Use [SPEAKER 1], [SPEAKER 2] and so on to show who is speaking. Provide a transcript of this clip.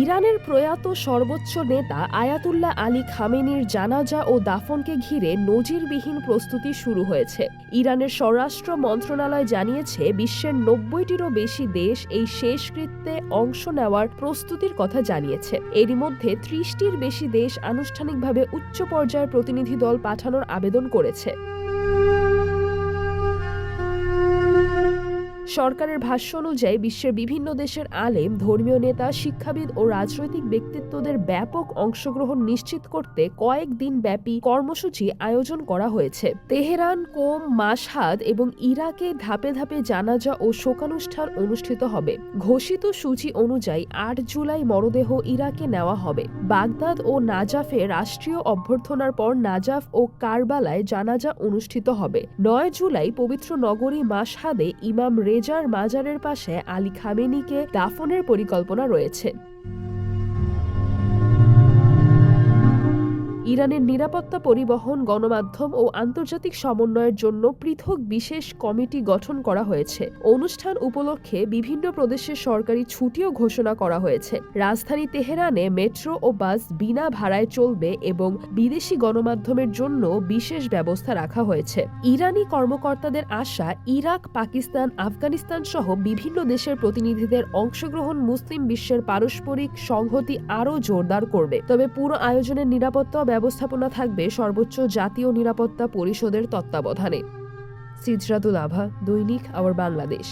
[SPEAKER 1] ইরানের প্রয়াত সর্বোচ্চ নেতা আয়াতুল্লাহ আলী খামেনির জানাজা ও দাফনকে ঘিরে নজিরবিহীন প্রস্তুতি শুরু হয়েছে। ইরানের স্বরাষ্ট্র মন্ত্রণালয় জানিয়েছে, বিশ্বের ৯০টিরও বেশি দেশ এই শেষকৃত্যে অংশ নেওয়ার প্রস্তুতির কথা জানিয়েছে। এরই মধ্যে ৩০টির বেশি দেশ আনুষ্ঠানিকভাবে উচ্চ পর্যায়ের প্রতিনিধি দল পাঠানোর আবেদন করেছে। সরকারের ভাষ্য অনুযায়ী বিশ্বের বিভিন্ন দেশের আলেম, ধর্মীয় নেতা, শিক্ষাবিদ ও রাজনৈতিক ব্যক্তিত্বদের ব্যাপক অংশগ্রহণ নিশ্চিত করতে কয়েকদিন ব্যাপী কর্মসূচি আয়োজন করা হয়েছে। তেহরান, কোম, মাশহাদ এবং ইরাকে ধাপে ধাপে জানাজা ও শোকানুষ্ঠান অনুষ্ঠিত হবে। ঘোষিত সূচি অনুযায়ী ৮ জুলাই মরদেহ ইরাকে নেওয়া হবে। বাগদাদ ও নাজাফে রাষ্ট্রীয় অভ্যর্থনার পর নাজাফ ও কারবালায় জানাজা অনুষ্ঠিত হবে। ৯ জুলাই পবিত্র নগরী মাশহাদে ইমাম রেজার মাজারের পাশে আলী খামেনিকে দাফনের পরিকল্পনা রয়েছে। ইরানের নিরাপত্তা, পরিবহন, গণমাধ্যম ও আন্তর্জাতিক সমন্বয়ের জন্য পৃথক বিশেষ কমিটি গঠন করা হয়েছে। অনুষ্ঠান উপলক্ষে বিভিন্ন প্রদেশের সরকারি ছুটিও ঘোষণা করা হয়েছে। রাজধানী তেহরানে মেট্রো ও বাস বিনা ভাড়ায় চলবে এবং বিদেশি গণমাধ্যমের জন্য বিশেষ ব্যবস্থা রাখা হয়েছে। ইরানি কর্মকর্তাদের আশা, ইরাক, পাকিস্তান, আফগানিস্তান সহ বিভিন্ন দেশের প্রতিনিধিদের অংশগ্রহণ মুসলিম বিশ্বের পারস্পরিক সংহতি আরও জোরদার করবে। তবে পুরো আয়োজনের নিরাপত্তা ব্যবস্থাপনা থাকবে সর্বোচ্চ জাতীয় নিরাপত্তা পরিষদের তত্ত্বাবধানে। সিজরাতুল আভা, দৈনিক আওয়ার বাংলাদেশ।